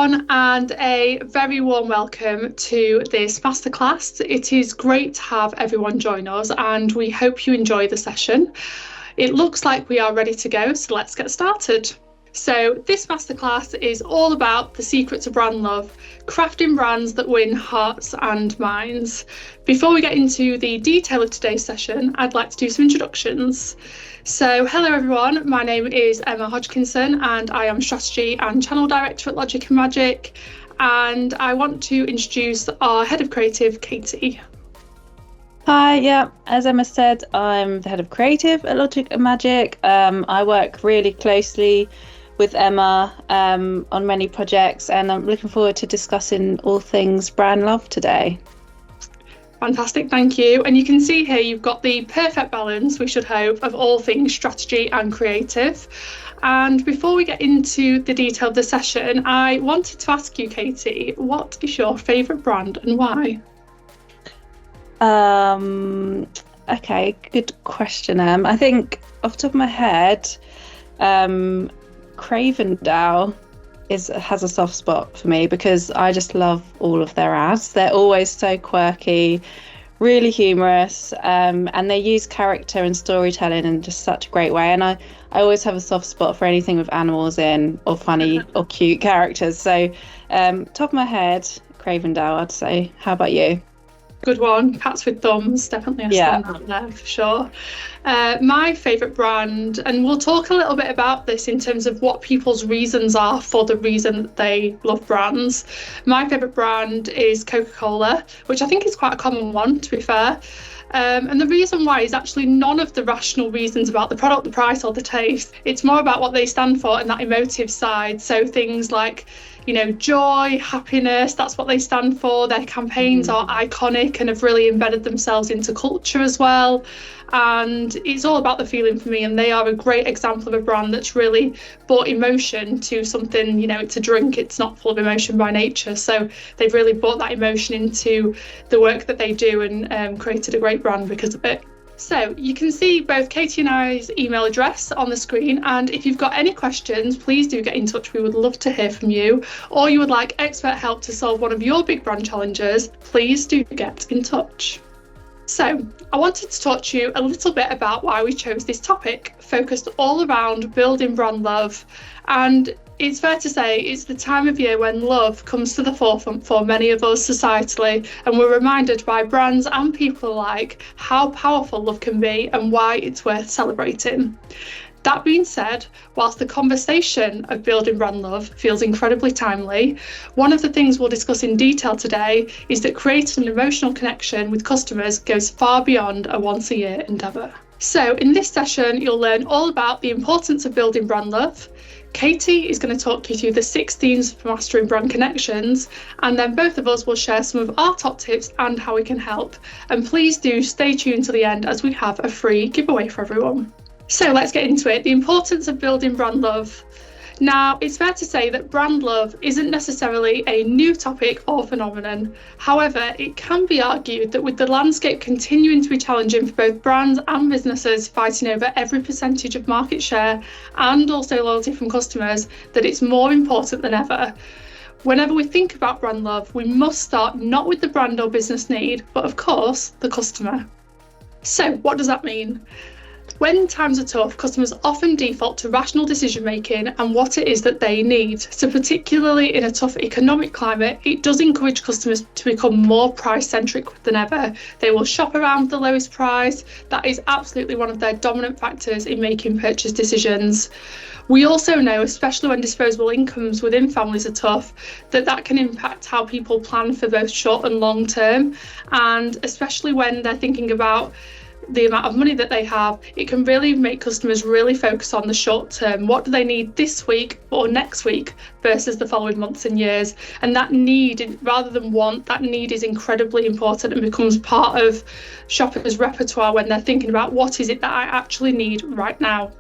everyone, and a very warm welcome to this masterclass. It is great to have everyone join us, and we hope you enjoy the session. It looks like we are ready to go, so let's get started. So this masterclass is all about the secrets of brand love, crafting brands that win hearts and minds. Before we get into the detail of today's session, I'd like to do some introductions. So hello everyone, my name is Emma Hodgkinson and I am Strategy and Channel Director at Logic and Magic, and I want to introduce our Head of Creative, Katie. Hi, as Emma said, I'm the Head of Creative at Logic and Magic. I work really closely with Emma on many projects, and I'm looking forward to discussing all things brand love today. Fantastic, thank you. And you can see here you've got the perfect balance, we should hope, of all things strategy and creative. And before we get into the detail of the session, I wanted to ask you, Katie, what is your favourite brand and why? Okay, good question, Em. I think off the top of my head, Cravendale has a soft spot for me because I just love all of their ads. They're always so quirky, really humorous, and they use character and storytelling in just such a great way. And I always have a soft spot for anything with animals in, or funny or cute characters. So top of my head, Cravendale, I'd say. How about you? Good one. Cats with thumbs, definitely a standout there for sure. My favourite brand, and we'll talk a little bit about this in terms of what people's reasons are for the reason that they love brands. My favourite brand is Coca-Cola, which I think is quite a common one, to be fair. And the reason why is actually none of the rational reasons about the product, the price or the taste. It's more about what they stand for and that emotive side. So things like, you know, joy, happiness, that's what they stand for. Their campaigns are iconic and have really embedded themselves into culture as well. And it's all about the feeling for me, and they are a great example of a brand that's really brought emotion to something. You know, it's a drink, it's not full of emotion by nature, so they've really brought that emotion into the work that they do and created a great brand because of it. So you can see both Katie and I's email address on the screen, and if you've got any questions, please do get in touch. We would love to hear from you, or you would like expert help to solve one of your big brand challenges, please do get in touch. So I wanted to talk to you a little bit about why we chose this topic, focused all around building brand love. And it's fair to say it's the time of year when love comes to the forefront for many of us societally, and we're reminded by brands and people alike how powerful love can be and why it's worth celebrating. That being said, whilst the conversation of building brand love feels incredibly timely, one of the things we'll discuss in detail today is that creating an emotional connection with customers goes far beyond a once-a-year endeavour. So in this session, you'll learn all about the importance of building brand love. Katie is going to talk you through the 6 themes for mastering brand connections, and then both of us will share some of our top tips and how we can help. And please do stay tuned to the end as we have a free giveaway for everyone. So let's get into it. The importance of building brand love. Now, it's fair to say that brand love isn't necessarily a new topic or phenomenon. However, it can be argued that with the landscape continuing to be challenging for both brands and businesses fighting over every percentage of market share and also loyalty from customers, that it's more important than ever. Whenever we think about brand love, we must start not with the brand or business need, but of course, the customer. So what does that mean? When times are tough, customers often default to rational decision making and what it is that they need. So particularly in a tough economic climate, it does encourage customers to become more price centric than ever. They will shop around the lowest price. That is absolutely one of their dominant factors in making purchase decisions. We also know, especially when disposable incomes within families are tough, that can impact how people plan for both short and long term. And especially when they're thinking about the amount of money that they have, it can really make customers really focus on the short term. What do they need this week or next week versus the following months and years? And that need, rather than want, that need is incredibly important and becomes part of shoppers' repertoire when they're thinking about what is it that I actually need right now.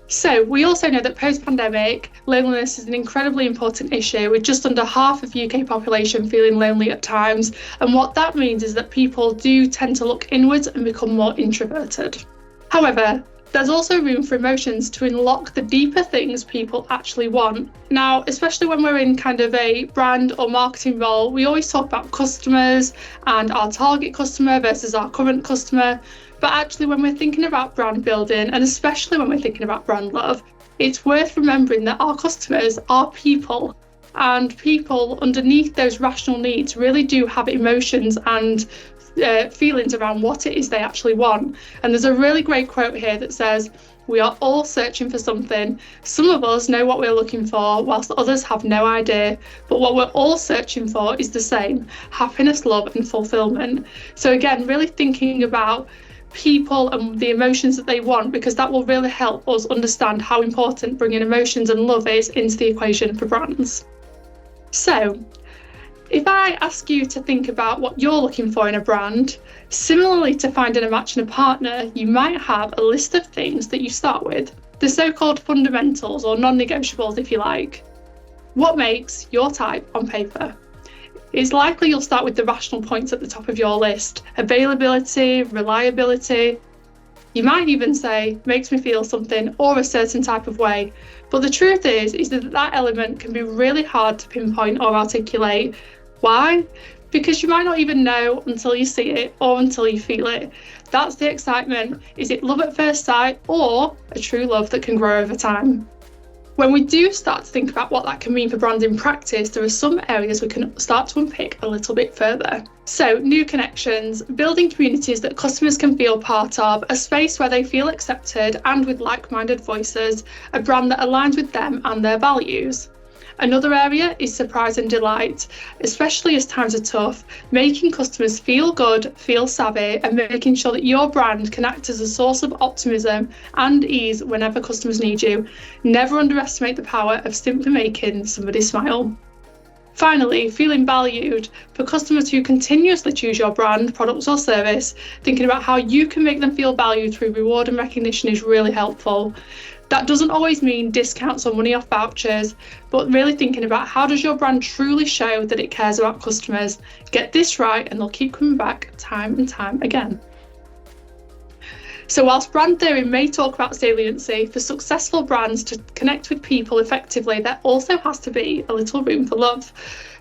So we also know that post-pandemic, loneliness is an incredibly important issue, with just under half of the UK population feeling lonely at times. And what that means is that people do tend to look inwards and become more introverted. However, There's also room for emotions to unlock the deeper things people actually want. Now, especially when we're in kind of a brand or marketing role, we always talk about customers and our target customer versus our current customer. But actually, when we're thinking about brand building, and especially when we're thinking about brand love, it's worth remembering that our customers are people. And people underneath those rational needs really do have emotions and feelings around what it is they actually want. And there's a really great quote here that says, "We are all searching for something. Some of us know what we're looking for, whilst others have no idea. But what we're all searching for is the same: happiness, love, and fulfillment." So again, really thinking about people and the emotions that they want, because that will really help us understand how important bringing emotions and love is into the equation for brands. So, if I ask you to think about what you're looking for in a brand, similarly to finding a match in a partner, you might have a list of things that you start with, the so-called fundamentals or non-negotiables, if you like. What makes your type on paper? It's likely you'll start with the rational points at the top of your list: availability, reliability. You might even say, makes me feel something or a certain type of way. But the truth is that element can be really hard to pinpoint or articulate. Why? Because you might not even know until you see it or until you feel it. That's the excitement. Is it love at first sight or a true love that can grow over time? When we do start to think about what that can mean for brands in practice, there are some areas we can start to unpick a little bit further. So, new connections, building communities that customers can feel part of, a space where they feel accepted and with like-minded voices, a brand that aligns with them and their values. Another area is surprise and delight, especially as times are tough, making customers feel good, feel savvy, and making sure that your brand can act as a source of optimism and ease whenever customers need you. Never underestimate the power of simply making somebody smile. Finally, feeling valued. For customers who continuously choose your brand, products or service, thinking about how you can make them feel valued through reward and recognition is really helpful. That doesn't always mean discounts or money off vouchers, but really thinking about how does your brand truly show that it cares about customers. Get this right and they'll keep coming back time and time again. So whilst brand theory may talk about saliency, for successful brands to connect with people effectively, there also has to be a little room for love.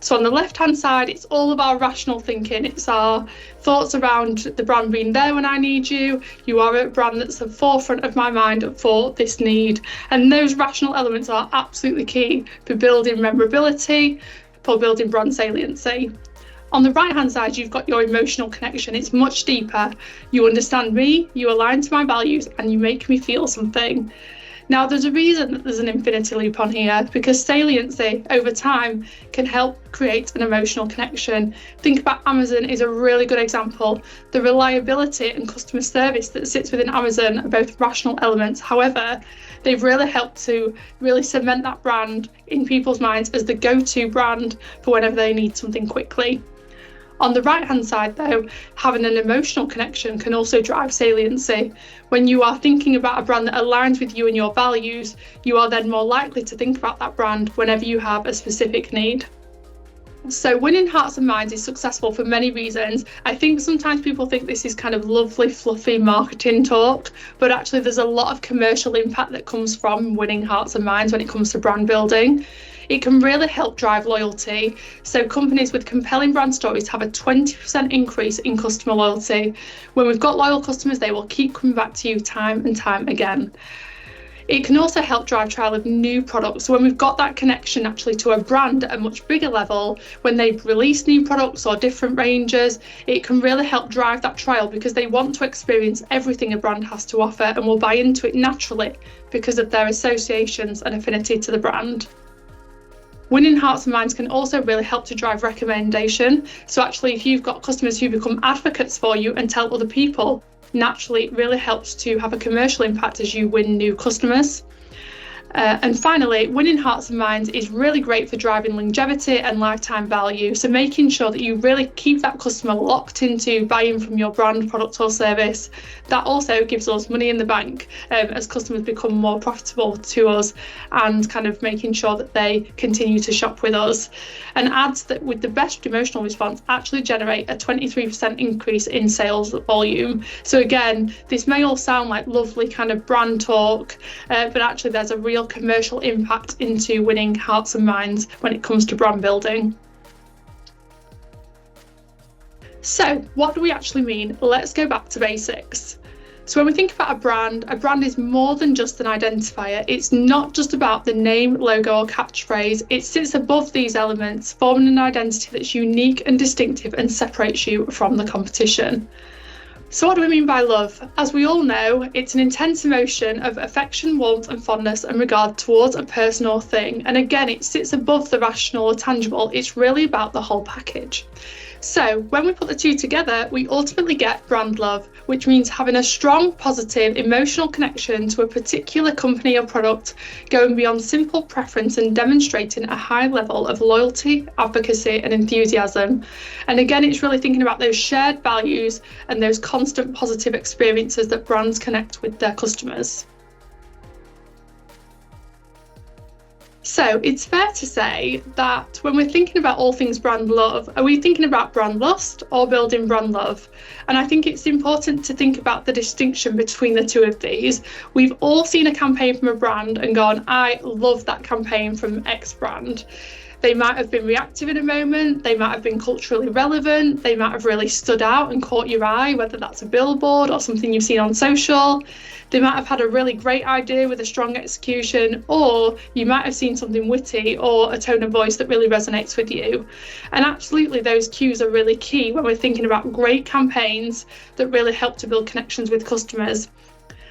So on the left-hand side, it's all of our rational thinking. It's our thoughts around the brand being there when I need you. You are a brand that's at the forefront of my mind for this need. And those rational elements are absolutely key for building memorability, for building brand saliency. On the right-hand side, you've got your emotional connection. It's much deeper. You understand me, you align to my values, and you make me feel something. Now, there's a reason that there's an infinity loop on here, because saliency over time can help create an emotional connection. Think about Amazon is a really good example. The reliability and customer service that sits within Amazon are both rational elements. However, they've really helped to really cement that brand in people's minds as the go-to brand for whenever they need something quickly. On the right-hand side, though, having an emotional connection can also drive saliency. When you are thinking about a brand that aligns with you and your values, you are then more likely to think about that brand whenever you have a specific need. So winning hearts and minds is successful for many reasons. I think sometimes people think this is kind of lovely, fluffy marketing talk, but actually there's a lot of commercial impact that comes from winning hearts and minds when it comes to brand building. It can really help drive loyalty. So companies with compelling brand stories have a 20% increase in customer loyalty. When we've got loyal customers, they will keep coming back to you time and time again. It can also help drive trial of new products. So when we've got that connection actually to a brand at a much bigger level, when they release new products or different ranges, it can really help drive that trial because they want to experience everything a brand has to offer and will buy into it naturally because of their associations and affinity to the brand. Winning hearts and minds can also really help to drive recommendation. So actually, if you've got customers who become advocates for you and tell other people, naturally it really helps to have a commercial impact as you win new customers. And finally, winning hearts and minds is really great for driving longevity and lifetime value. So making sure that you really keep that customer locked into buying from your brand, product or service. That also gives us money in the bank as customers become more profitable to us, and kind of making sure that they continue to shop with us. And ads that with the best emotional response actually generate a 23% increase in sales volume. So again, this may all sound like lovely kind of brand talk, but actually there's a real commercial impact into winning hearts and minds when it comes to brand building. So what do we actually mean? Let's go back to basics. So when we think about a brand is more than just an identifier. It's not just about the name, logo or catchphrase. It sits above these elements, forming an identity that's unique and distinctive and separates you from the competition. So what do we mean by love? As we all know, it's an intense emotion of affection, warmth and fondness and regard towards a person or thing. And again, it sits above the rational or tangible. It's really about the whole package. So when we put the two together, we ultimately get brand love, which means having a strong, positive, emotional connection to a particular company or product, going beyond simple preference and demonstrating a high level of loyalty, advocacy and enthusiasm. And again, it's really thinking about those shared values and those constant positive experiences that brands connect with their customers. So it's fair to say that when we're thinking about all things brand love, are we thinking about brand lust or building brand love? And I think it's important to think about the distinction between the two of these. We've all seen a campaign from a brand and gone, I love that campaign from X brand. They might have been reactive in a moment, they might have been culturally relevant, they might have really stood out and caught your eye, whether that's a billboard or something you've seen on social. They might have had a really great idea with a strong execution, or you might have seen something witty or a tone of voice that really resonates with you. And absolutely those cues are really key when we're thinking about great campaigns that really help to build connections with customers.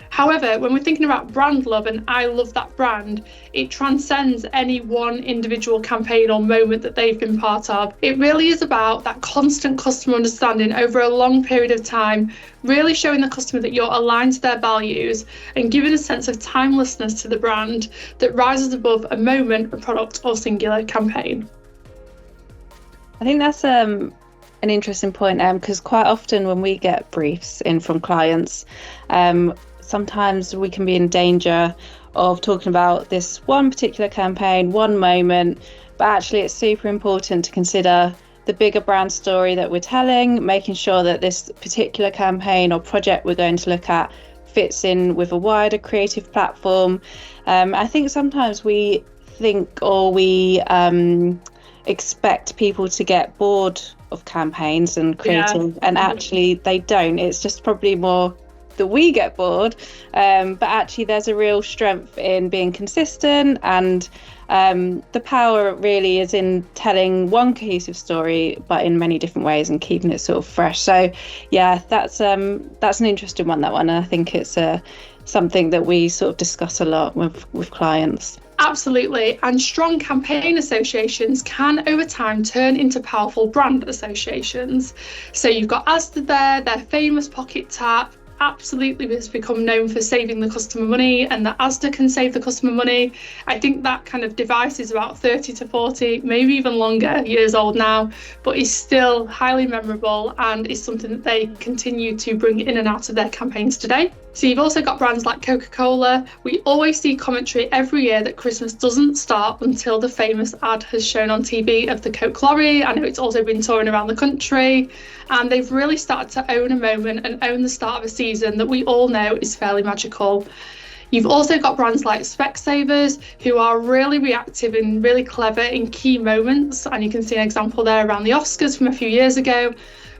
However, when we're thinking about brand love and I love that brand, it transcends any one individual campaign or moment that they've been part of. It really is about that constant customer understanding over a long period of time, really showing the customer that you're aligned to their values and giving a sense of timelessness to the brand that rises above a moment, a product or singular campaign. I think that's an interesting point, because quite often when we get briefs in from clients, sometimes we can be in danger of talking about this one particular campaign, one moment, but actually it's super important to consider the bigger brand story that we're telling, making sure that this particular campaign or project we're going to look at fits in with a wider creative platform. I think sometimes we think or we expect people to get bored of campaigns and creating, and actually they don't. It's just probably more that we get bored, but actually there's a real strength in being consistent, and the power really is in telling one cohesive story but in many different ways and keeping it sort of fresh. So yeah, that's an interesting one, that one, and I think it's something that we sort of discuss a lot with clients. Absolutely, and strong campaign associations can over time turn into powerful brand associations. So you've got Asda there, their famous pocket tap absolutely has become known for saving the customer money, and that Asda can save the customer money. I think that kind of device is about 30 to 40, maybe even longer years old now, but is still highly memorable and is something that they continue to bring in and out of their campaigns today. So you've also got brands like Coca-Cola. We always see commentary every year that Christmas doesn't start until the famous ad has shown on TV of the Coke lorry. I know it's also been touring around the country, and they've really started to own a moment and own the start of a season that we all know is fairly magical. You've also got brands like Specsavers, who are really reactive and really clever in key moments, and you can see an example there around the Oscars from a few years ago.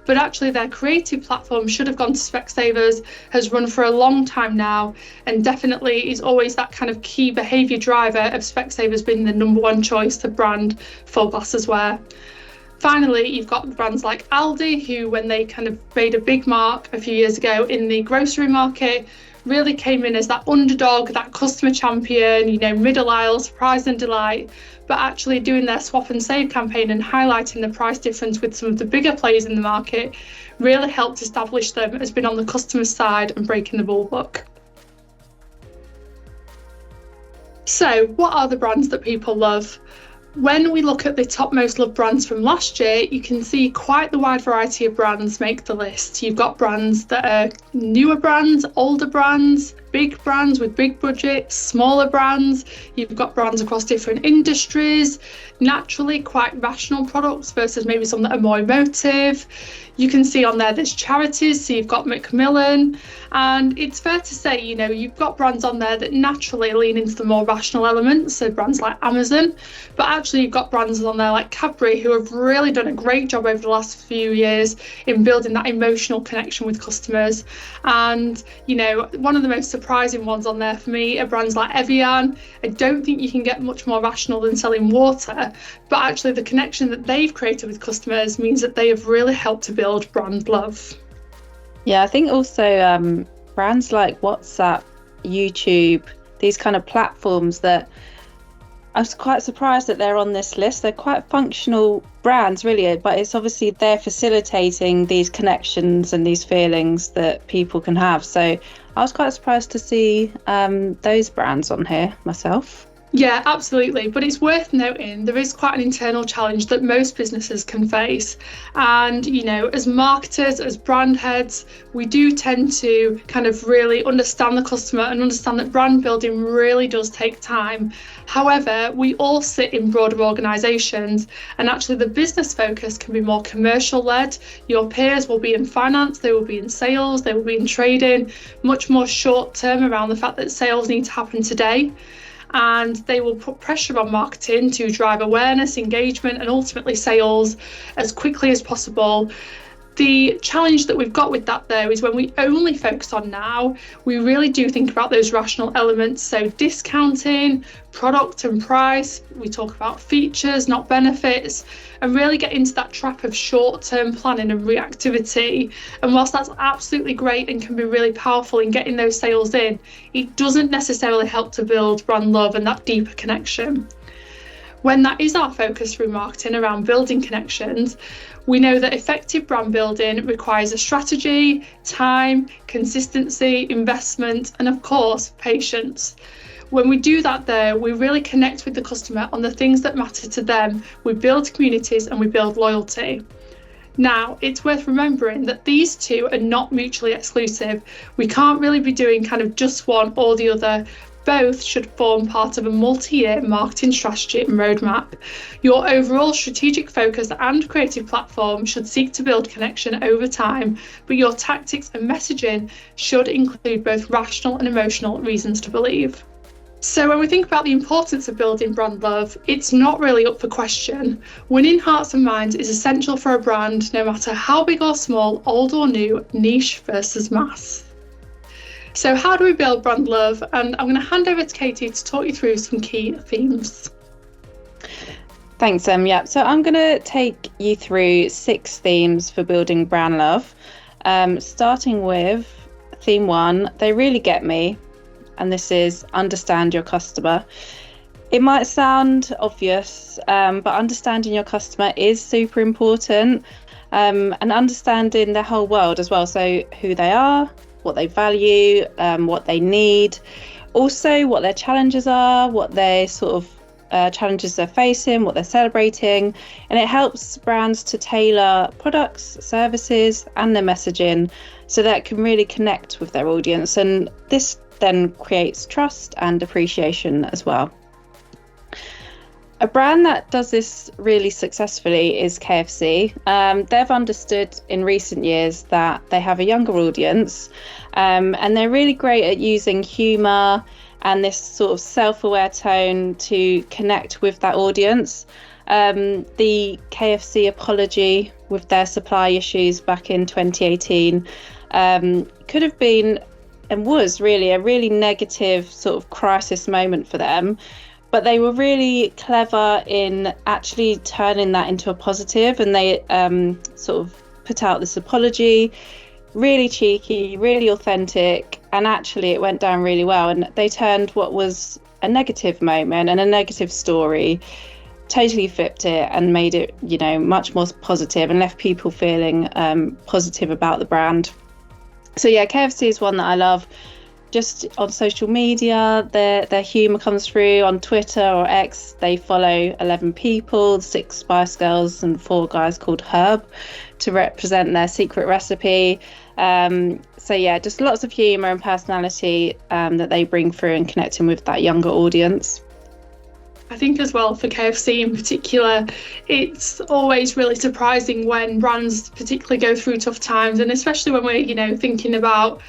But actually their creative platform Should Have Gone to Specsavers has run for a long time now, and definitely is always that kind of key behaviour driver of Specsavers being the number one choice to brand for glasses wear. Finally, you've got brands like Aldi, who when they kind of made a big mark a few years ago in the grocery market, really came in as that underdog, that customer champion, middle aisle, surprise and delight, but actually doing their swap and save campaign and highlighting the price difference with some of the bigger players in the market really helped establish them as being on the customer side and breaking the bull book. So, what are the brands that people love? When we look at the top most loved brands from last year, you can see quite the wide variety of brands make the list. You've got brands that are newer brands, older brands, big brands with big budgets, smaller brands. You've got brands across different industries, naturally quite rational products versus maybe some that are more emotive. You can see on there's charities, so you've got Macmillan, and it's fair to say, you've got brands on there that naturally lean into the more rational elements, so brands like Amazon, but actually you've got brands on there like Cadbury who have really done a great job over the last few years in building that emotional connection with customers. And, one of the most surprising ones on there for me are brands like Evian. I don't think you can get much more rational than selling water, but actually the connection that they've created with customers means that they have really helped to build brand love. Yeah, I think also brands like WhatsApp, YouTube, these kind of platforms that I was quite surprised that they're on this list. They're quite functional brands, really, but it's obviously they're facilitating these connections and these feelings that people can have. So I was quite surprised to see those brands on here myself. Yeah, absolutely. But it's worth noting there is quite an internal challenge that most businesses can face. And, as marketers, as brand heads, we do tend to kind of really understand the customer and understand that brand building really does take time. However, we all sit in broader organisations, and actually the business focus can be more commercial led. Your peers will be in finance, they will be in sales, they will be in trading, much more short term around the fact that sales need to happen today. And they will put pressure on marketing to drive awareness, engagement, and ultimately sales as quickly as possible. The challenge that we've got with that, though, is when we only focus on now, we really do think about those rational elements. So discounting, product and price, we talk about features, not benefits, and really get into that trap of short-term planning and reactivity. And whilst that's absolutely great and can be really powerful in getting those sales in, it doesn't necessarily help to build brand love and that deeper connection. When that is our focus through marketing around building connections, we know that effective brand building requires a strategy, time, consistency, investment, and of course, patience. When we do that though, we really connect with the customer on the things that matter to them. We build communities and we build loyalty. Now, it's worth remembering that these two are not mutually exclusive. We can't really be doing kind of just one or the other. Both should form part of a multi-year marketing strategy and roadmap. Your overall strategic focus and creative platform should seek to build connection over time, but your tactics and messaging should include both rational and emotional reasons to believe. So when we think about the importance of building brand love, it's not really up for question. Winning hearts and minds is essential for a brand, no matter how big or small, old or new, niche versus mass. So how do we build brand love? And I'm going to hand over to Katie to talk you through some key themes. Thanks, Yeah, so I'm going to take you through 6 themes for building brand love. Starting with theme 1, they really get me. And this is understand your customer. It might sound obvious, but understanding your customer is super important, and understanding their whole world as well. So who they are, what they value, what they need, also what their challenges are, what their sort of challenges they're facing, what they're celebrating. And it helps brands to tailor products, services, and their messaging so that it can really connect with their audience. And this then creates trust and appreciation as well. A brand that does this really successfully is KFC. They've understood in recent years that they have a younger audience, and they're really great at using humour and this sort of self-aware tone to connect with that audience. The KFC apology with their supply issues back in 2018 could have been and was really a really negative sort of crisis moment for them. But they were really clever in actually turning that into a positive, and they sort of put out this apology, really cheeky, really authentic, and actually it went down really well. And they turned what was a negative moment and a negative story, totally flipped it and made it, much more positive and left people feeling positive about the brand. So yeah, KFC is one that I love. just on social media, their humour comes through. On Twitter or X, they follow 11 people, 6 Spice Girls and 4 guys called Herb, to represent their secret recipe. So yeah, just lots of humour and personality that they bring through and connecting with that younger audience. I think as well for KFC in particular, it's always really surprising when brands particularly go through tough times, and especially when we're, thinking about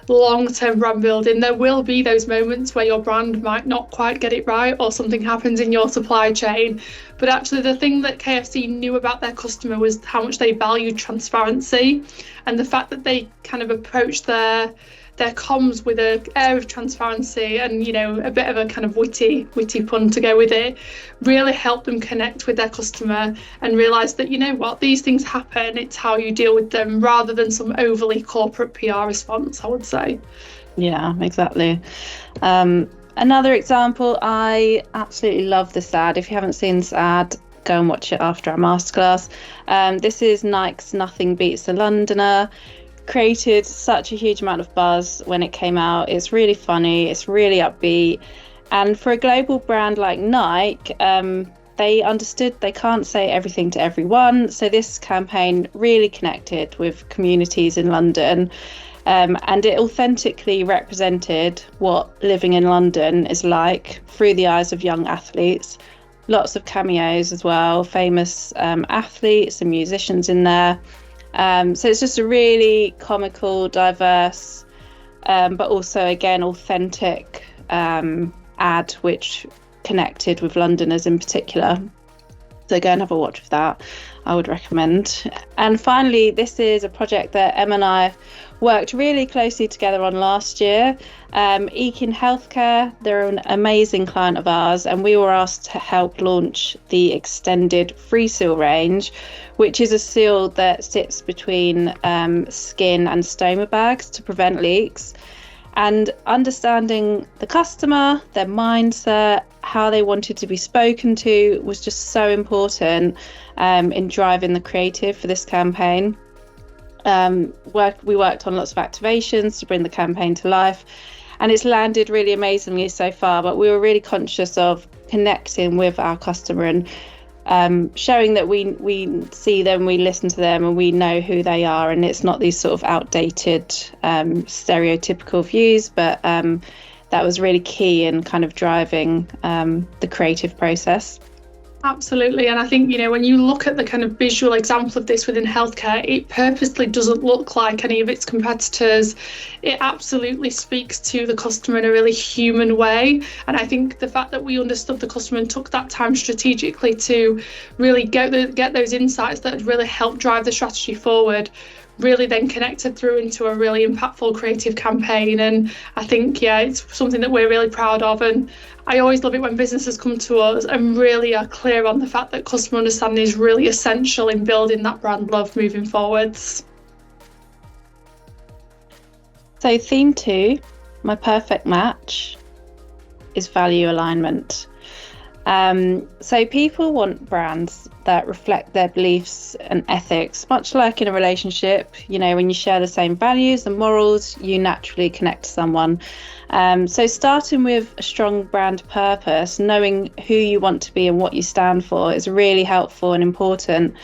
long-term brand building, there will be those moments where your brand might not quite get it right or something happens in your supply chain. But actually the thing that KFC knew about their customer was how much they valued transparency, and the fact that they kind of approached their comms with an air of transparency and a bit of a kind of witty pun to go with it really helped them connect with their customer and realize that these things happen, it's how you deal with them rather than some overly corporate PR response, I would say. Yeah, exactly. Another example, I absolutely love this ad. If you haven't seen this ad, go and watch it after our masterclass. This is Nike's Nothing Beats a Londoner. Created such a huge amount of buzz when it came out. It's really funny, it's really upbeat, and for a global brand like Nike, they understood they can't say everything to everyone, so this campaign really connected with communities in London, and it authentically represented what living in London is like through the eyes of young athletes. Lots of cameos as well, famous athletes and musicians in there. So it's just a really comical, diverse, but also, again, authentic ad which connected with Londoners in particular. So go and have a watch of that, I would recommend. And finally, this is a project that Emma and I worked really closely together on last year. Ekin Healthcare, they're an amazing client of ours, and we were asked to help launch the extended Free Seal range, which is a seal that sits between skin and stoma bags to prevent leaks. And understanding the customer, their mindset, how they wanted to be spoken to was just so important in driving the creative for this campaign. We worked on lots of activations to bring the campaign to life, and it's landed really amazingly so far, but we were really conscious of connecting with our customer and showing that we see them, we listen to them, and we know who they are, and it's not these sort of outdated stereotypical views, but that was really key in kind of driving the creative process. Absolutely. And I think, when you look at the kind of visual example of this within healthcare, it purposely doesn't look like any of its competitors. It absolutely speaks to the customer in a really human way. And I think the fact that we understood the customer and took that time strategically to really get those insights that had really helped drive the strategy forward really then connected through into a really impactful creative campaign. And I think, it's something that we're really proud of. And I always love it when businesses come to us and really are clear on the fact that customer understanding is really essential in building that brand love moving forwards. So theme 2, my perfect match, is value alignment. So people want brands that reflect their beliefs and ethics, much like in a relationship. When you share the same values and morals, you naturally connect to someone. So starting with a strong brand purpose, knowing who you want to be and what you stand for, is really helpful and important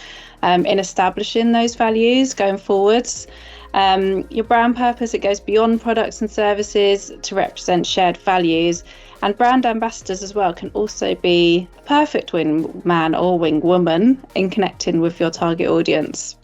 in establishing those values going forwards. Your brand purpose, it goes beyond products and services to represent shared values. And brand ambassadors as well can also be a perfect wing man or wing woman in connecting with your target audience.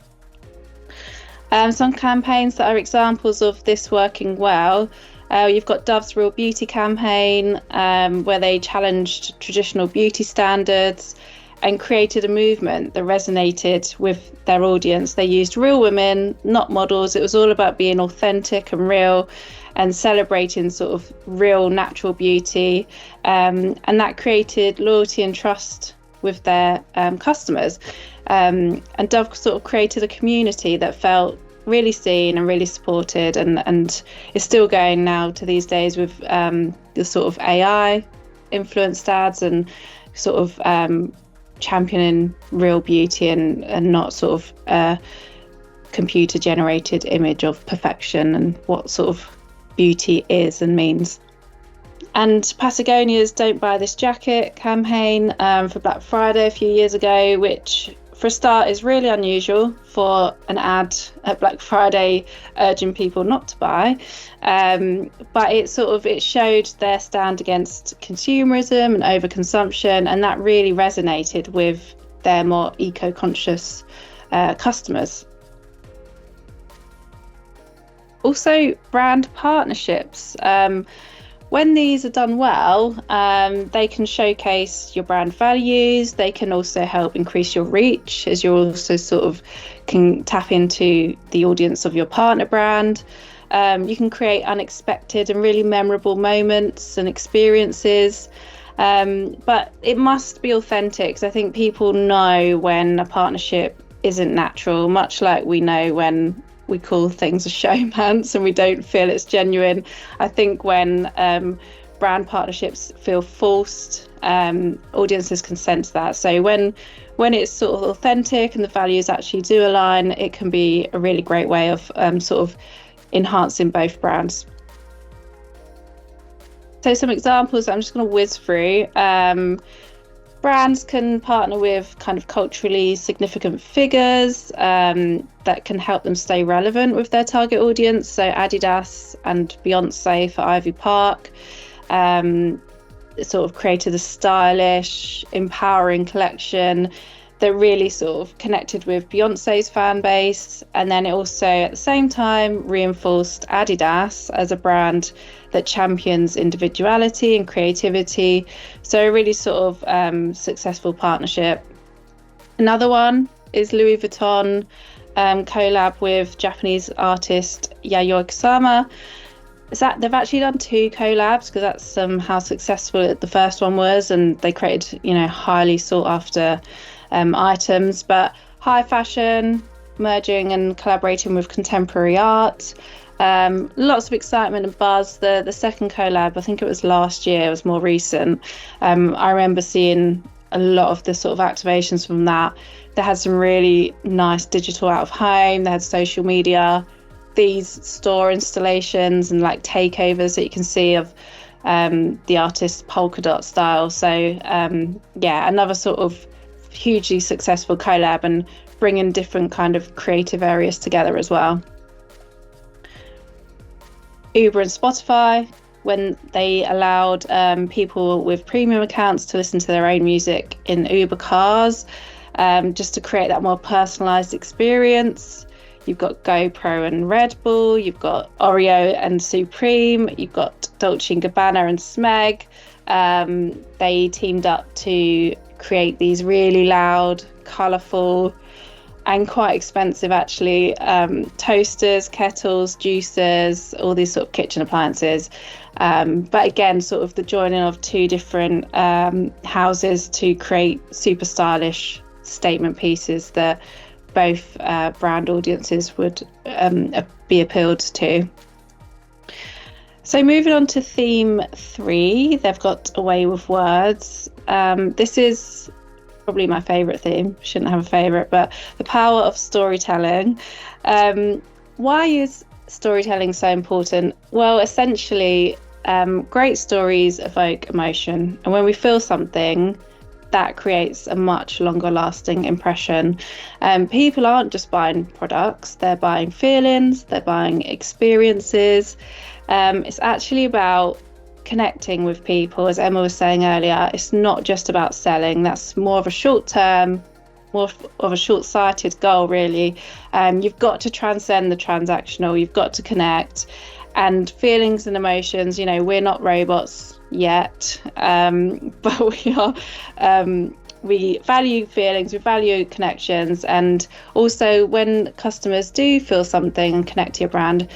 Some campaigns that are examples of this working well, you've got Dove's Real Beauty campaign, where they challenged traditional beauty standards and created a movement that resonated with their audience. They used real women, not models. It was all about being authentic and real and celebrating sort of real natural beauty, and that created loyalty and trust with their customers. And Dove sort of created a community that felt really seen and really supported, and is still going now to these days with the sort of AI influenced ads and sort of championing real beauty and not sort of a computer generated image of perfection and what sort of beauty is and means. And Patagonia's Don't Buy This Jacket campaign for Black Friday a few years ago, which for a start is really unusual for an ad at Black Friday urging people not to buy. But it showed their stand against consumerism and overconsumption, and that really resonated with their more eco-conscious customers. Also, brand partnerships. When these are done well, they can showcase your brand values. They can also help increase your reach, as you also sort of can tap into the audience of your partner brand. You can create unexpected and really memorable moments and experiences. But it must be authentic, because I think people know when a partnership isn't natural, much like we know when we call things a showmance and we don't feel it's genuine. I think when brand partnerships feel forced, audiences can sense that. So when it's sort of authentic and the values actually do align, it can be a really great way of sort of enhancing both brands. So some examples I'm just going to whiz through. Brands can partner with kind of culturally significant figures that can help them stay relevant with their target audience. So Adidas and Beyonce for Ivy Park sort of created a stylish, empowering collection that really sort of connected with Beyonce's fan base. And then it also at the same time reinforced Adidas as a brand that champions individuality and creativity. So a really sort of successful partnership. Another one is Louis Vuitton collab with Japanese artist Yayoi Kusama. They've actually done 2 collabs, because that's how successful the first one was, and they created highly sought after items. But high fashion merging and collaborating with contemporary art. Lots of excitement and buzz. The second collab, I think it was last year, it was more recent. I remember seeing a lot of the sort of activations from that. They had some really nice digital out of home, they had social media, these store installations and like takeovers that you can see of the artist's polka dot style. So another sort of hugely successful collab, and bringing different kind of creative areas together as well. Uber and Spotify, when they allowed people with premium accounts to listen to their own music in Uber cars, just to create that more personalized experience. You've got GoPro and Red Bull, you've got Oreo and Supreme, you've got Dolce & Gabbana and Smeg. They teamed up to create these really loud, colourful and quite expensive actually toasters, kettles, juicers, all these sort of kitchen appliances. But again, sort of the joining of 2 different houses to create super stylish statement pieces that both brand audiences would be appealed to. So moving on to theme 3, they've got A Way with Words. This is probably my favourite theme. Shouldn't have a favourite, but the power of storytelling. Why is storytelling so important? Well, essentially, great stories evoke emotion, and when we feel something, that creates a much longer lasting impression. People aren't just buying products, they're buying feelings, they're buying experiences. It's actually about connecting with people. As Emma was saying earlier, it's not just about selling. That's more of a short term, more of a short-sighted goal, really. You've got to transcend the transactional, you've got to connect. And feelings and emotions, we're not robots yet, but we are. We value feelings, we value connections, and also when customers do feel something and connect to your brand,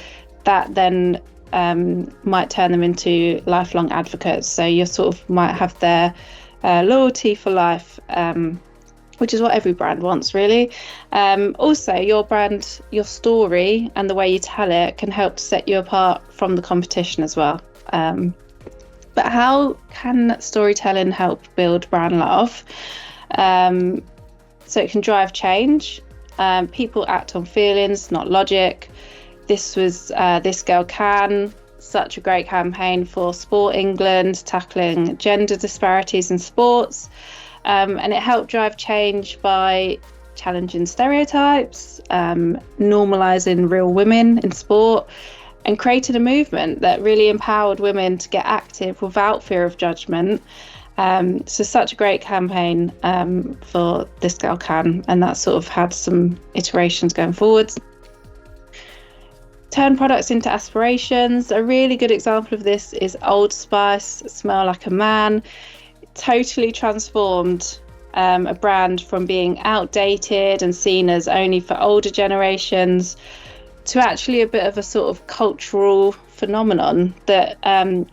that then might turn them into lifelong advocates. So you sort of might have their loyalty for life, which is what every brand wants, really. Also, your brand, your story and the way you tell it can help to set you apart from the competition as well. But how can storytelling help build brand love? So it can drive change. People act on feelings, not logic. This girl can such a great campaign for Sport England, tackling gender disparities in sports. And it helped drive change by challenging stereotypes, normalising real women in sport, and creating a movement that really empowered women to get active without fear of judgment. So such a great campaign for This Girl Can, and that sort of had some iterations going forwards. Turn products into aspirations. A really good example of this is Old Spice, Smell Like a Man. It totally transformed a brand from being outdated and seen as only for older generations to actually a bit of a sort of cultural phenomenon that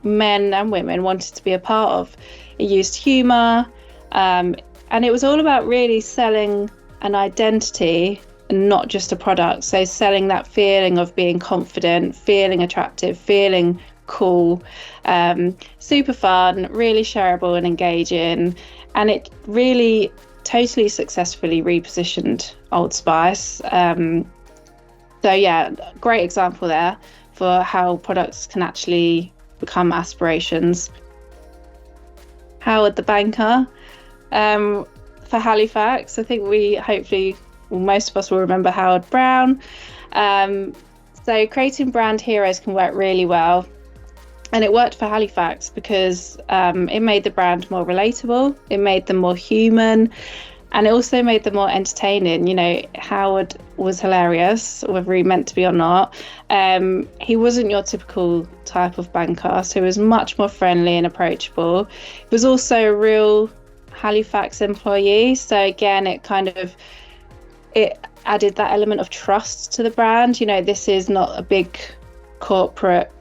men and women wanted to be a part of. It used humour, and it was all about really selling an identity and not just a product. So selling that feeling of being confident, feeling attractive, feeling cool, super fun, really shareable and engaging. And it really totally successfully repositioned Old Spice. So yeah, great example there for how products can actually become aspirations. Howard the Banker, for Halifax. I think most of us will remember Howard Brown. So creating brand heroes can work really well. And it worked for Halifax because it made the brand more relatable, it made them more human, and it also made them more entertaining. You know, Howard was hilarious, whether he meant to be or not. He wasn't your typical type of banker, so he was much more friendly and approachable. He was also a real Halifax employee, so again, it added that element of trust to the brand. You know, this is not a big corporate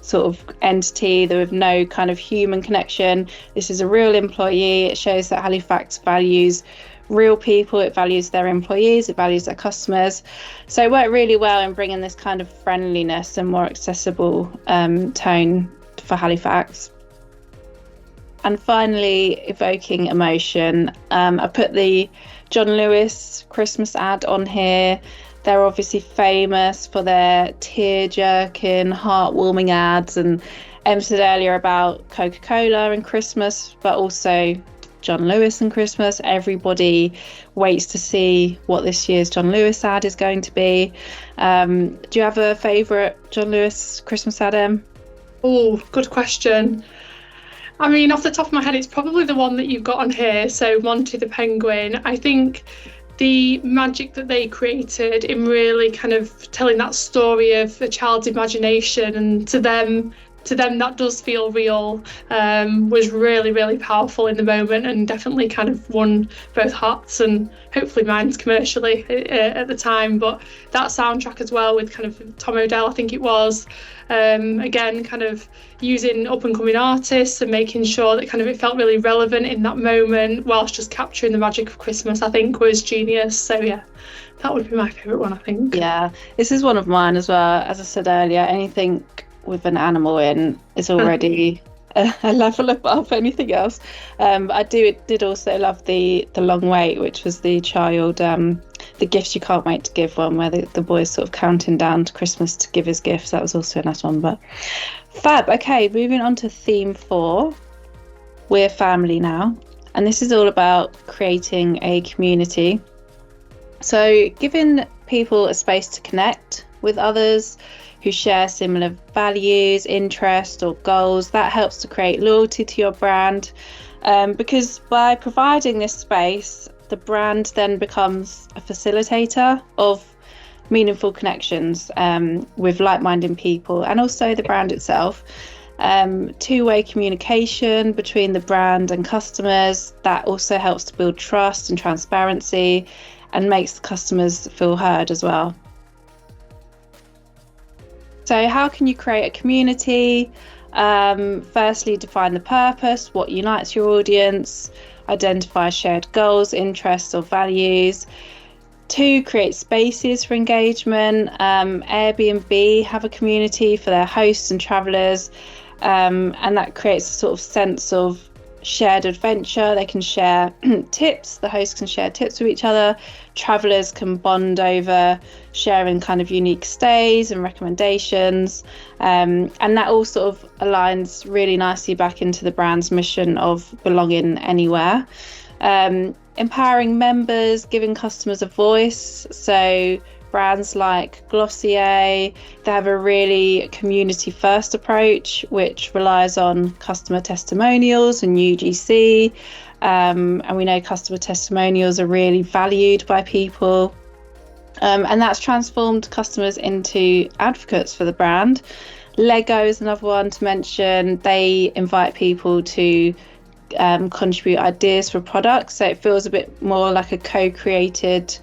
sort of entity with no kind of human connection. This is a real employee. It shows that Halifax values real people, it values their employees, it values their customers. So it worked really well in bringing this kind of friendliness and more accessible tone for Halifax. And finally, evoking emotion. I put the John Lewis Christmas ad on here. They're obviously famous for their tear-jerking, heartwarming ads, and Em said earlier about Coca-Cola and Christmas, but also John Lewis and Christmas. Everybody waits to see what this year's John Lewis ad is going to be. Do you have a favourite John Lewis Christmas ad, Em? Oh, good question. I mean, off the top of my head, it's probably the one that you've got on here, so Monty the Penguin. I think the magic that they created in really kind of telling that story of a child's imagination, and to them that does feel real, was really, really powerful in the moment, and definitely kind of won both hearts and hopefully minds commercially at the time. But that soundtrack as well, with kind of Tom Odell, I think it was, again, kind of using up and coming artists and making sure that kind of it felt really relevant in that moment whilst just capturing the magic of Christmas, I think was genius. So yeah, that would be my favourite one, I think. Yeah, this is one of mine as well. As I said earlier, anything with an animal in is already a level above anything else. I did also love the long wait, which was the child, the gifts you can't wait to give one, where the boy's sort of counting down to Christmas to give his gifts. That was also a nice one. But fab. Okay, moving on to theme 4. We're family now, and this is all about creating a community. So giving people a space to connect with others who share similar values, interests or goals, that helps to create loyalty to your brand, because by providing this space, the brand then becomes a facilitator of meaningful connections with like-minded people, and also the brand itself. Two-way communication between the brand and customers, that also helps to build trust and transparency and makes the customers feel heard as well. So how can you create a community? Firstly, define the purpose, what unites your audience, identify shared goals, interests or values. 2, create spaces for engagement. Airbnb have a community for their hosts and travellers, and that creates a sort of sense of shared adventure. They can share tips. The hosts can share tips with each other. Travelers can bond over sharing kind of unique stays and recommendations. And that all sort of aligns really nicely back into the brand's mission of belonging anywhere. Empowering members, giving customers a voice. So brands like Glossier, they have a really community-first approach, which relies on customer testimonials and UGC. And we know customer testimonials are really valued by people. And that's transformed customers into advocates for the brand. Lego is another one to mention. They invite people to contribute ideas for products. So it feels a bit more like a co-created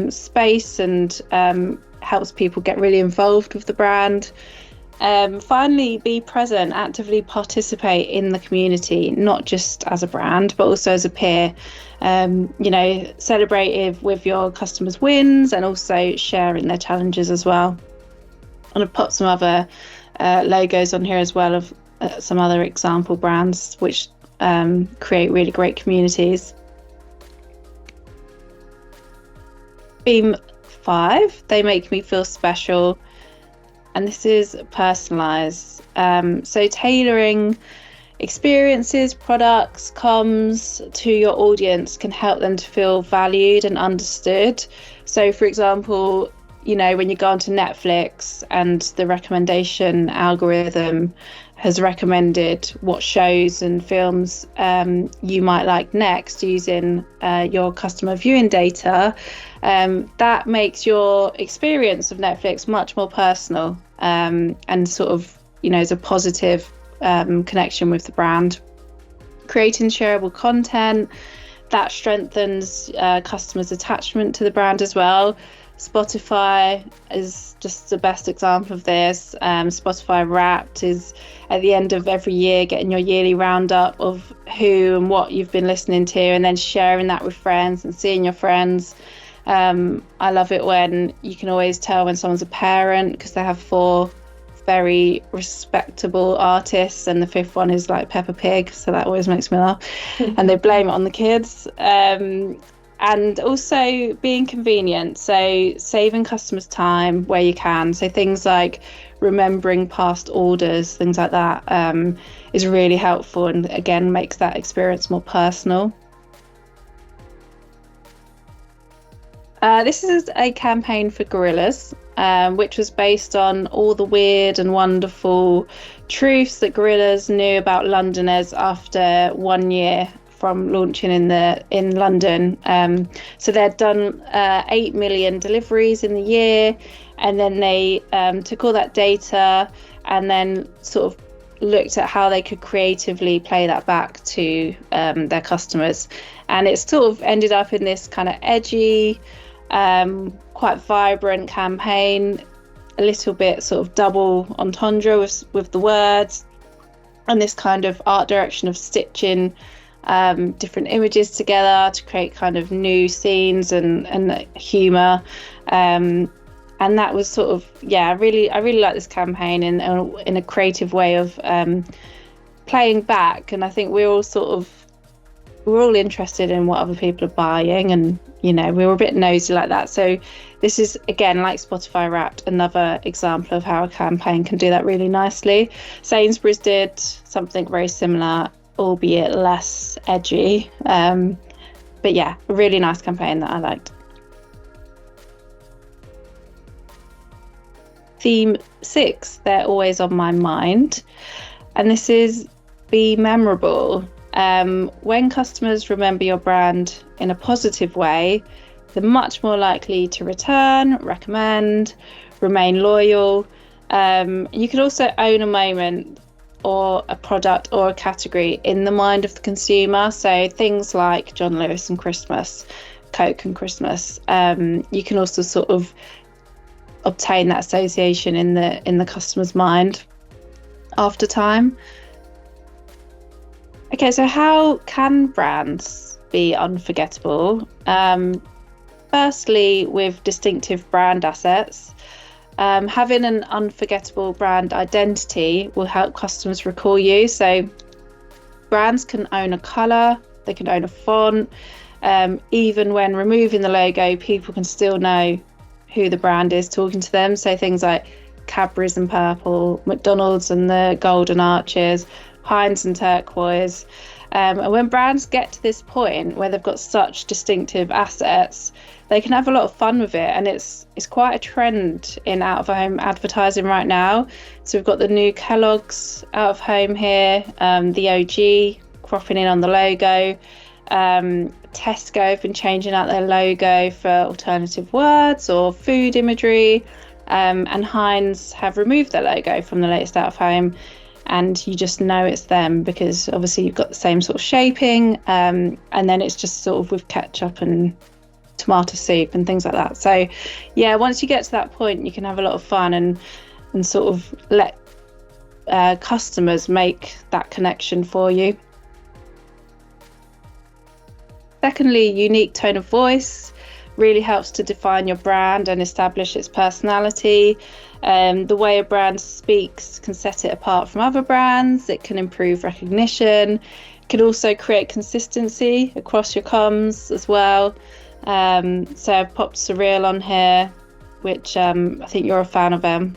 space, and helps people get really involved with the brand. Finally, be present, actively participate in the community, not just as a brand, but also as a peer. Celebrate with your customers' wins and also sharing their challenges as well. And I've put some other logos on here as well of some other example brands which create really great communities. Theme 5, they make me feel special, and this is personalised. So tailoring experiences, products, comms to your audience can help them to feel valued and understood. So for example, when you go onto Netflix and the recommendation algorithm has recommended what shows and films you might like next using your customer viewing data, that makes your experience of Netflix much more personal, and sort of, is a positive connection with the brand. Creating shareable content that strengthens customers' attachment to the brand as well. Spotify is just the best example of this. Spotify Wrapped is at the end of every year getting your yearly roundup of who and what you've been listening to, and then sharing that with friends and seeing your friends. I love it when you can always tell when someone's a parent because they have 4 very respectable artists, and the 5th one is like Peppa Pig, so that always makes me laugh. And they blame it on the kids. And also being convenient, so saving customers time where you can. So things like remembering past orders, things like that, is really helpful, and again makes that experience more personal. This is a campaign for Gorillas, which was based on all the weird and wonderful truths that Gorillas knew about Londoners after 1 year from launching in London. So they'd done 8 million deliveries in the year, and then they took all that data and then sort of looked at how they could creatively play that back to their customers. And it sort of ended up in this kind of edgy, quite vibrant campaign, a little bit sort of double entendre with the words, and this kind of art direction of stitching different images together to create kind of new scenes and humour. And that was sort of, I really like this campaign in a creative way of playing back. And I think we're all interested in what other people are buying, and we were a bit nosy like that. So this is, again, like Spotify Wrapped, another example of how a campaign can do that really nicely. Sainsbury's did something very similar, albeit less edgy, but yeah, a really nice campaign that I liked. Theme 6, they're always on my mind, and this is be memorable. When customers remember your brand in a positive way, they're much more likely to return, recommend, remain loyal. You can also own a moment or a product or a category in the mind of the consumer. So things like John Lewis and Christmas, Coke and Christmas. You can also sort of obtain that association in the customer's mind after time. Okay, so how can brands be unforgettable? Firstly, with distinctive brand assets. Having an unforgettable brand identity will help customers recall you. So brands can own a colour, they can own a font. Even when removing the logo, people can still know who the brand is talking to them. So things like Cadbury's and purple, McDonald's and the golden arches, Heinz and turquoise. And when brands get to this point where they've got such distinctive assets, they can have a lot of fun with it. And it's quite a trend in out-of-home advertising right now. So we've got the new Kellogg's out-of-home here, the OG cropping in on the logo. Tesco have been changing out their logo for alternative words or food imagery. And Heinz have removed their logo from the latest out-of-home. And you just know it's them because obviously you've got the same sort of shaping, and then it's just sort of with ketchup and tomato soup and things like that. So yeah, once you get to that point, you can have a lot of fun and sort of let customers make that connection for you. Secondly, unique tone of voice really helps to define your brand and establish its personality. The way a brand speaks can set it apart from other brands. It can improve recognition. It can also create consistency across your comms as well. So I've popped Surreal on here, which I think you're a fan of them.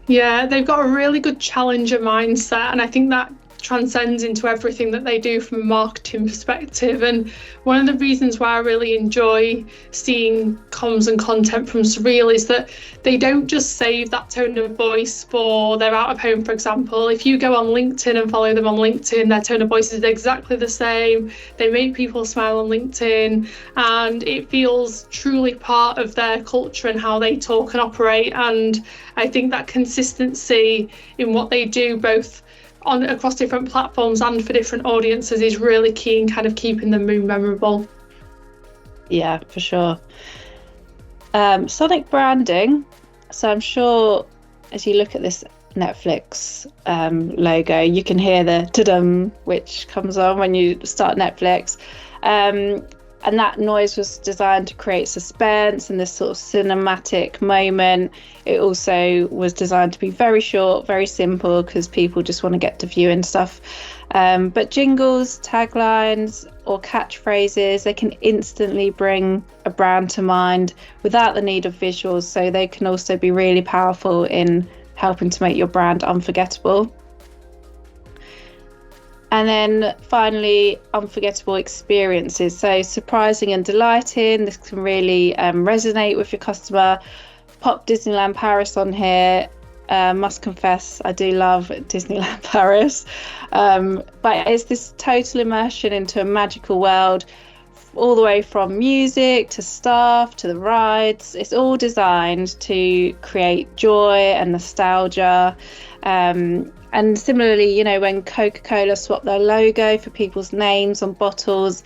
Yeah, they've got a really good challenger mindset, and I think that transcends into everything that they do from a marketing perspective. And one of the reasons why I really enjoy seeing comms and content from Surreal is that they don't just save that tone of voice for their out of home, for example. If you go on LinkedIn and follow them on LinkedIn, their tone of voice is exactly the same. They make people smile on LinkedIn, and it feels truly part of their culture and how they talk and operate. And I think that consistency in what they do, both across different platforms and for different audiences, is really key in kind of keeping them memorable. Yeah, for sure. Sonic branding. So I'm sure as you look at this Netflix logo, you can hear the ta-dum, which comes on when you start Netflix. And that noise was designed to create suspense and this sort of cinematic moment. It also was designed to be very short, very simple, because people just want to get to viewing stuff. But jingles, taglines, or catchphrases, they can instantly bring a brand to mind without the need of visuals. So they can also be really powerful in helping to make your brand unforgettable. And then finally, unforgettable experiences. So surprising and delighting. This can really resonate with your customer. Pop Disneyland Paris on here. Must confess, I do love Disneyland Paris. But it's this total immersion into a magical world, all the way from music to staff to the rides. It's all designed to create joy and nostalgia. And similarly, you know, when Coca-Cola swapped their logo for people's names on bottles,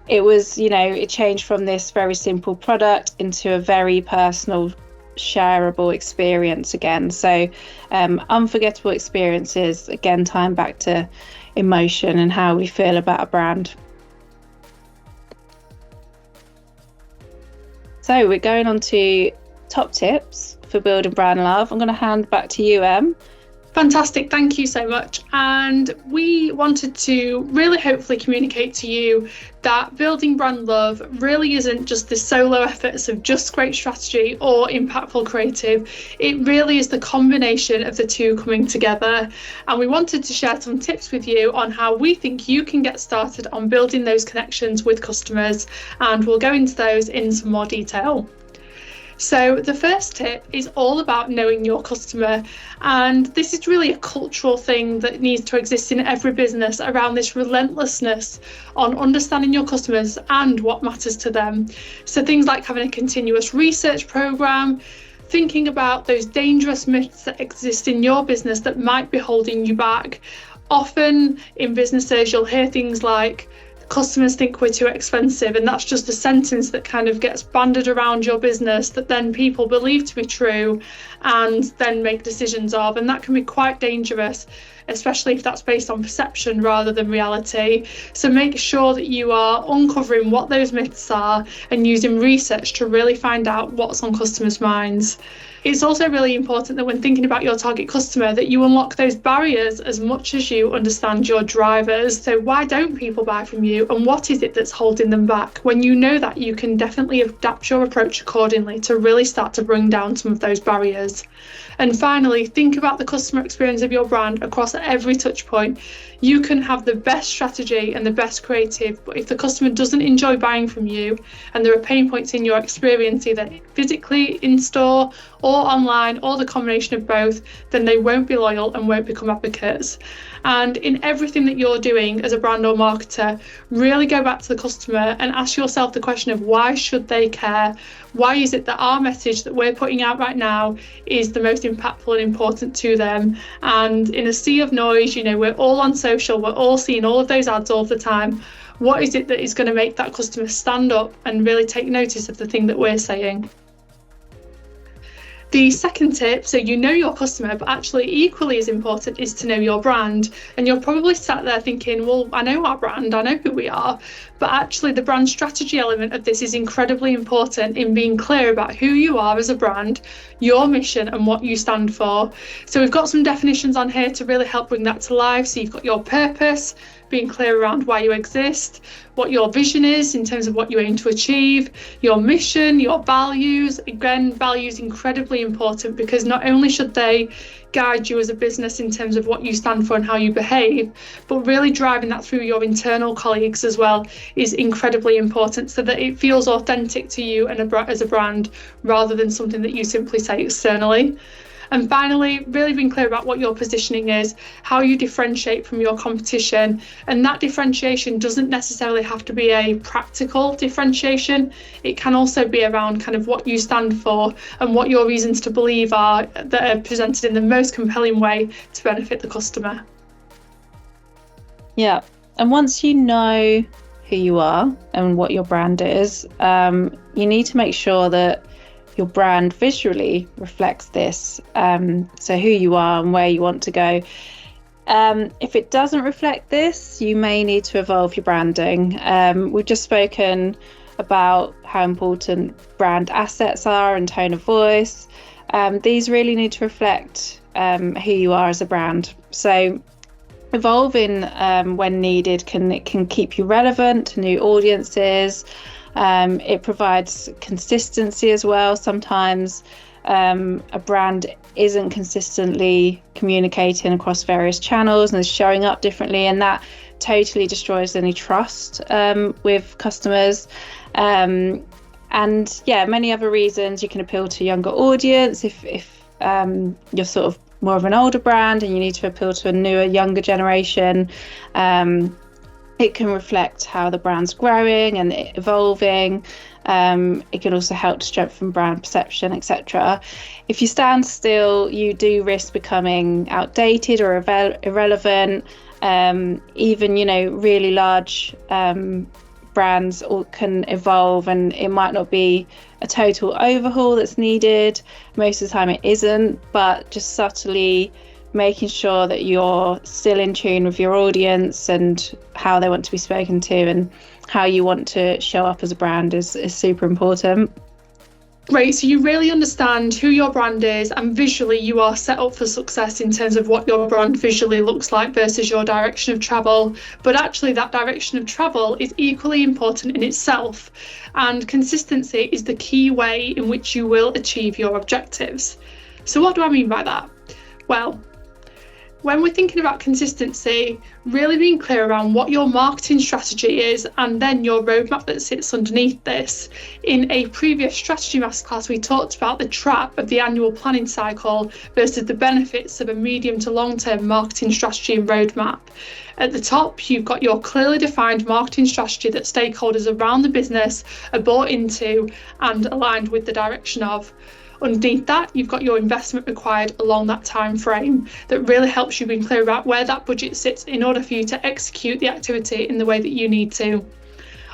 it was, you know, it changed from this very simple product into a very personal, shareable experience again. So unforgettable experiences, again, tying back to emotion and how we feel about a brand. So we're going on to top tips for building brand love. I'm going to hand back to you, Em. Fantastic, thank you so much. And we wanted to really hopefully communicate to you that building brand love really isn't just the solo efforts of just great strategy or impactful creative. It really is the combination of the two coming together. And we wanted to share some tips with you on how we think you can get started on building those connections with customers. And we'll go into those in some more detail. So the first tip is all about knowing your customer, and this is really a cultural thing that needs to exist in every business around this relentlessness on understanding your customers and what matters to them. So things like having a continuous research program, thinking about those dangerous myths that exist in your business that might be holding you back. Often in businesses you'll hear things like, customers think we're too expensive, and that's just a sentence that kind of gets banded around your business that then people believe to be true and then make decisions of, and that can be quite dangerous. especially if that's based on perception rather than reality. So make sure that you are uncovering what those myths are and using research to really find out what's on customers' minds. It's also really important that when thinking about your target customer, that you unlock those barriers as much as you understand your drivers. So why don't people buy from you, and what is it that's holding them back? When you know that, you can definitely adapt your approach accordingly to really start to bring down some of those barriers. And finally, think about the customer experience of your brand across every touch point. You can have the best strategy and the best creative, but if the customer doesn't enjoy buying from you and there are pain points in your experience, either physically in store or online, or the combination of both, then they won't be loyal and won't become advocates. And in everything that you're doing as a brand or marketer, really go back to the customer and ask yourself the question of why should they care? Why is it that our message that we're putting out right now is the most impactful and important to them? And in a sea of noise, we're all on social, we're all seeing all of those ads all the time. What is it that is going to make that customer stand up and really take notice of the thing that we're saying? The second tip, so you know your customer, but actually equally as important is to know your brand. And you're probably sat there thinking, well, I know our brand, I know who we are, but actually the brand strategy element of this is incredibly important in being clear about who you are as a brand, your mission and what you stand for. So we've got some definitions on here to really help bring that to life. So you've got your purpose, being clear around why you exist, what your vision is in terms of what you aim to achieve, your mission, your values. Again, values incredibly important because not only should they guide you as a business in terms of what you stand for and how you behave, but really driving that through your internal colleagues as well is incredibly important so that it feels authentic to you and as a brand rather than something that you simply say externally. And finally, really being clear about what your positioning is, how you differentiate from your competition. And that differentiation doesn't necessarily have to be a practical differentiation. It can also be around kind of what you stand for and what your reasons to believe are that are presented in the most compelling way to benefit the customer. Yeah. And once you know who you are and what your brand is, you need to make sure that your brand visually reflects this, so who you are and where you want to go. If it doesn't reflect this, you may need to evolve your branding. We've just spoken about how important brand assets are and tone of voice. These really need to reflect who you are as a brand. So evolving when needed can keep you relevant to new audiences. It provides consistency as well. Sometimes a brand isn't consistently communicating across various channels and is showing up differently, and that totally destroys any trust with customers. And yeah, many other reasons. You can appeal to a younger audience if you're sort of more of an older brand and you need to appeal to a newer, younger generation. It can reflect how the brand's growing and evolving. It can also help to strengthen brand perception, etc. If you stand still, you do risk becoming outdated or irrelevant. Even, really large brands can evolve, and it might not be a total overhaul that's needed. Most of the time it isn't, but just subtly making sure that you're still in tune with your audience and how they want to be spoken to and how you want to show up as a brand is super important. Great, so you really understand who your brand is, and visually you are set up for success in terms of what your brand visually looks like versus your direction of travel. But actually that direction of travel is equally important in itself, and consistency is the key way in which you will achieve your objectives. So what do I mean by that? Well, when we're thinking about consistency, really being clear around what your marketing strategy is and then your roadmap that sits underneath this. In a previous strategy masterclass, we talked about the trap of the annual planning cycle versus the benefits of a medium to long-term marketing strategy and roadmap. At the top, you've got your clearly defined marketing strategy that stakeholders around the business are bought into and aligned with the direction of. Underneath that, you've got your investment required along that time frame that really helps you be clear about where that budget sits in order for you to execute the activity in the way that you need to.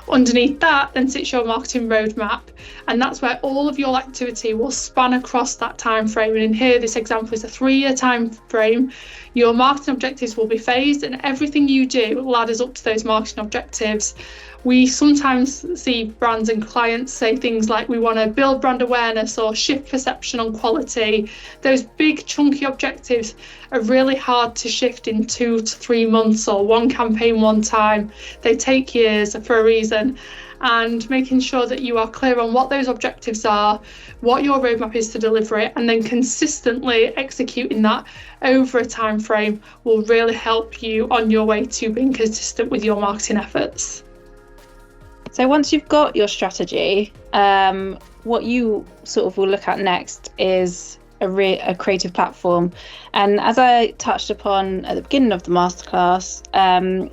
Underneath that then sits your marketing roadmap, and that's where all of your activity will span across that time frame. And in here, this example is a 3-year time frame. Your marketing objectives will be phased, and everything you do ladders up to those marketing objectives. We sometimes see brands and clients say things like, we want to build brand awareness or shift perception on quality. Those big chunky objectives are really hard to shift in 2 to 3 months or one campaign one time. They take years for a reason. And making sure that you are clear on what those objectives are, what your roadmap is to deliver it, and then consistently executing that over a time frame will really help you on your way to being consistent with your marketing efforts. So once you've got your strategy, what you sort of will look at next is a creative platform. And as I touched upon at the beginning of the masterclass,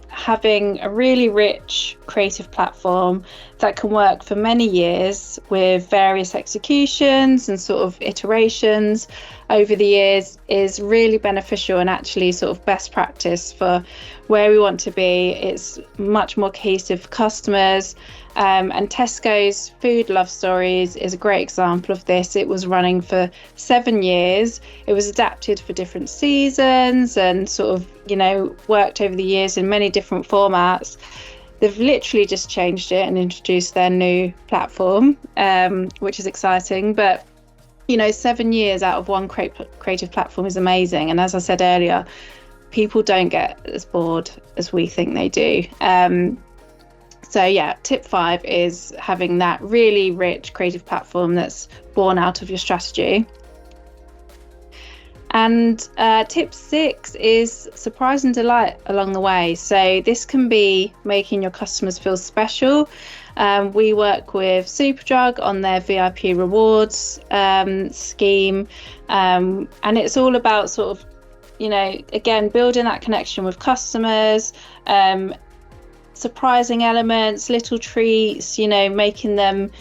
having a really rich creative platform that can work for many years with various executions and sort of iterations over the years is really beneficial, and actually sort of best practice for where we want to be. It's much more cohesive for customers. And Tesco's Food Love Stories is a great example of this. It was running for 7 years. It was adapted for different seasons and sort of, worked over the years in many different formats. They've literally just changed it and introduced their new platform, which is exciting. But 7 years out of one creative platform is amazing. And as I said earlier, people don't get as bored as we think they do. So yeah, tip 5 is having that really rich creative platform that's born out of your strategy. And tip 6 is surprise and delight along the way. So this can be making your customers feel special. We work with Superdrug on their VIP rewards scheme, and it's all about sort of, again, building that connection with customers, surprising elements, little treats, making them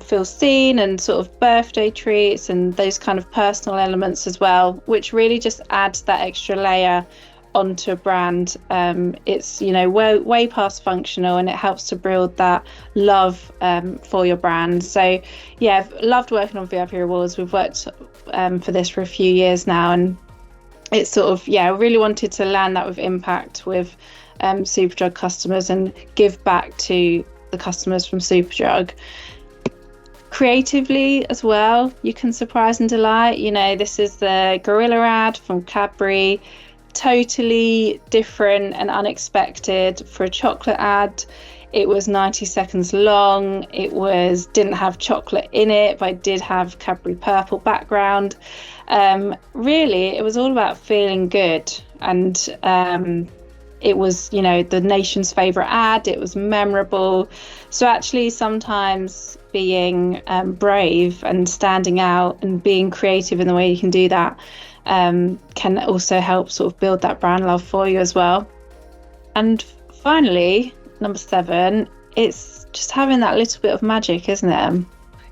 feel seen, and sort of birthday treats and those kind of personal elements as well, which really just adds that extra layer onto a brand. It's way past functional, and it helps to build that love for your brand. So yeah, I've loved working on VIP rewards. We've worked for this for a few years now, and it's sort of, I really wanted to land that with impact with Superdrug customers and give back to the customers from Superdrug. Creatively as well, you can surprise and delight. This is the Gorilla ad from Cadbury, totally different and unexpected for a chocolate ad. It was 90 seconds long. It didn't have chocolate in it, but it did have Cadbury purple background. Really, it was all about feeling good, and it was, the nation's favourite ad. It was memorable. So actually, sometimes being brave and standing out and being creative in the way you can do that can also help sort of build that brand love for you as well. And finally, number 7, it's just having that little bit of magic, isn't it?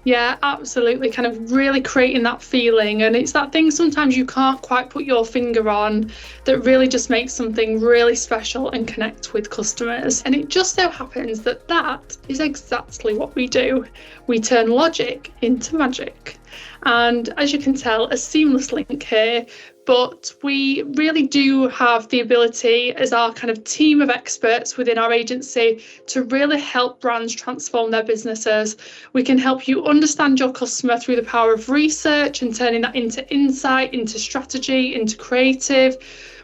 Yeah, absolutely. Kind of really creating that feeling. And it's that thing sometimes you can't quite put your finger on that really just makes something really special and connect with customers. And it just so happens that that is exactly what we do. We turn logic into magic. And as you can tell, a seamless link here, but we really do have the ability as our kind of team of experts within our agency to really help brands transform their businesses. We can help you understand your customer through the power of research and turning that into insight, into strategy, into creative.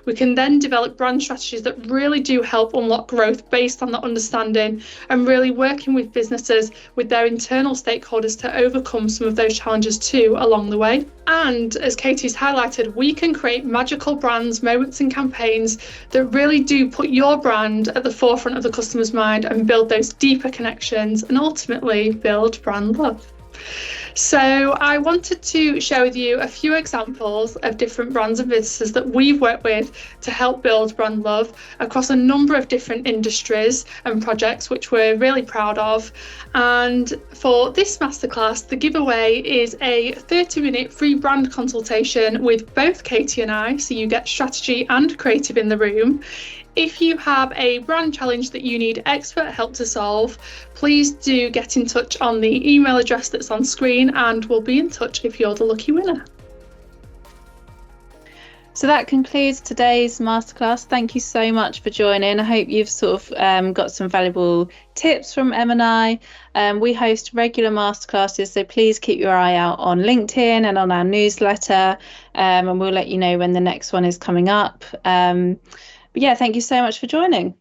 We can then develop brand strategies that really do help unlock growth based on that understanding, and really working with businesses with their internal stakeholders to overcome some of those challenges too along the way. And as Katie's highlighted, we can create magical brands, moments and campaigns that really do put your brand at the forefront of the customer's mind and build those deeper connections and ultimately build brand love. So I wanted to share with you a few examples of different brands and businesses that we've worked with to help build brand love across a number of different industries and projects, which we're really proud of. And for this masterclass, the giveaway is a 30-minute free brand consultation with both Katie and I, so you get strategy and creative in the room. if you have a brand challenge that you need expert help to solve, please do get in touch on the email address that's on screen, and we'll be in touch if you're the lucky winner. So that concludes today's masterclass. Thank you so much for joining. I hope you've sort of got some valuable tips from Em and I. We host regular masterclasses, so please keep your eye out on LinkedIn and on our newsletter, and we'll let you know when the next one is coming up. But yeah, thank you so much for joining.